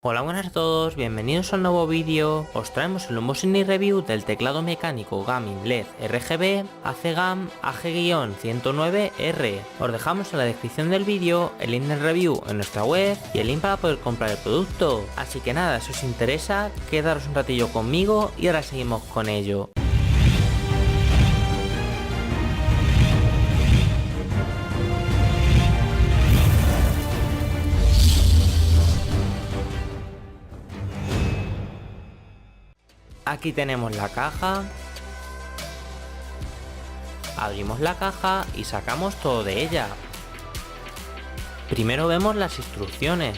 Hola, buenas a todos, bienvenidos a un nuevo vídeo. Os traemos el unboxing y review del teclado mecánico Gaming LED RGB ACGAM AG-109R. Os dejamos en la descripción del vídeo el link del review en nuestra web y el link para poder comprar el producto. Así que nada, si os interesa, quedaros un ratillo conmigo y ahora seguimos con ello. Aquí tenemos la caja. Abrimos la caja y sacamos todo de ella. Primero vemos las instrucciones.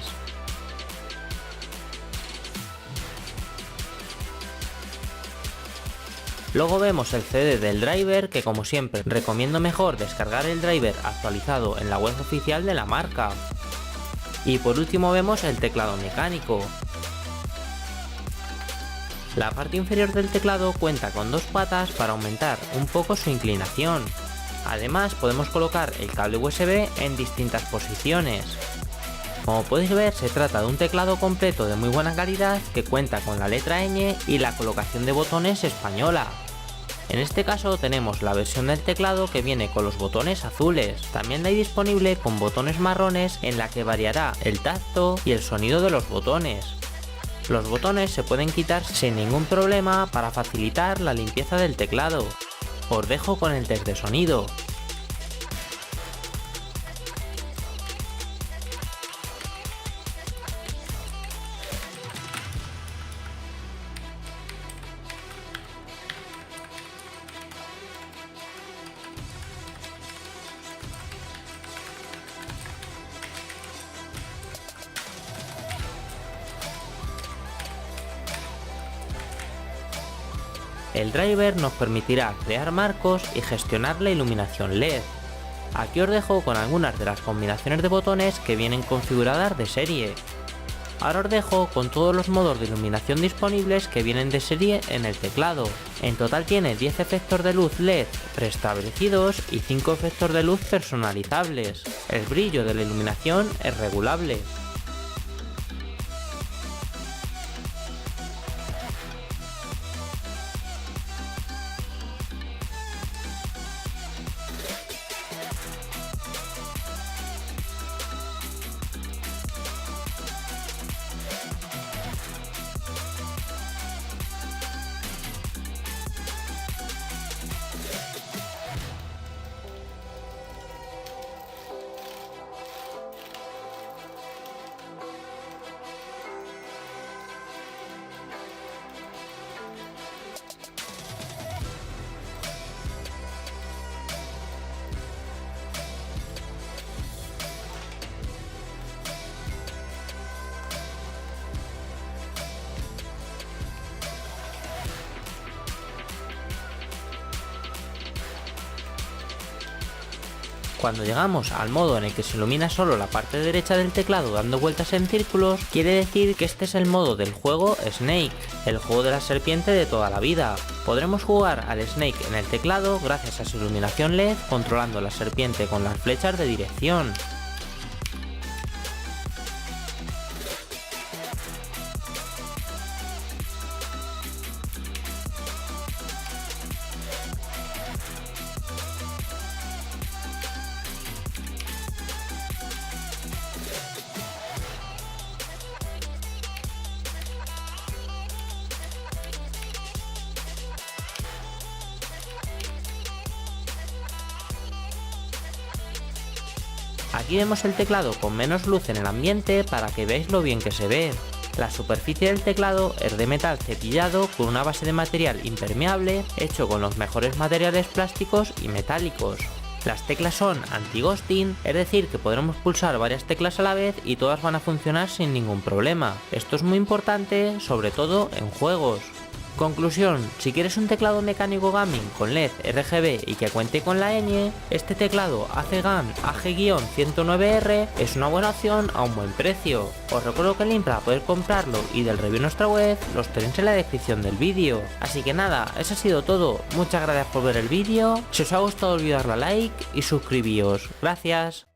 Luego vemos el CD del driver, que como siempre recomiendo mejor descargar el driver actualizado en la web oficial de la marca. Y por último vemos el teclado mecánico. La parte inferior del teclado cuenta con dos patas para aumentar un poco su inclinación. Además podemos colocar el cable USB en distintas posiciones. Como podéis ver, se trata de un teclado completo de muy buena calidad que cuenta con la letra ñ y la colocación de botones española. En este caso tenemos la versión del teclado que viene con los botones azules. También la hay disponible con botones marrones, en la que variará el tacto y el sonido de los botones. Los botones se pueden quitar sin ningún problema para facilitar la limpieza del teclado. Os dejo con el test de sonido. El driver nos permitirá crear marcos y gestionar la iluminación LED. Aquí os dejo con algunas de las combinaciones de botones que vienen configuradas de serie. Ahora os dejo con todos los modos de iluminación disponibles que vienen de serie en el teclado. En total tiene 10 efectos de luz LED preestablecidos y 5 efectos de luz personalizables. El brillo de la iluminación es regulable. Cuando llegamos al modo en el que se ilumina solo la parte derecha del teclado dando vueltas en círculos, quiere decir que este es el modo del juego Snake, el juego de la serpiente de toda la vida. Podremos jugar al Snake en el teclado gracias a su iluminación LED, controlando la serpiente con las flechas de dirección. Aquí vemos el teclado con menos luz en el ambiente para que veáis lo bien que se ve. La superficie del teclado es de metal cepillado con una base de material impermeable hecho con los mejores materiales plásticos y metálicos. Las teclas son anti-ghosting, es decir que podremos pulsar varias teclas a la vez y todas van a funcionar sin ningún problema. Esto es muy importante, sobre todo en juegos. Conclusión: si quieres un teclado mecánico gaming con LED RGB y que cuente con la ñ, este teclado ACGAM AG-109R es una buena opción a un buen precio. Os recuerdo que el link para poder comprarlo y del review en nuestra web los tenéis en la descripción del vídeo. Así que nada, eso ha sido todo. Muchas gracias por ver el vídeo. Si os ha gustado, olvidad darle a like y suscribíos. Gracias.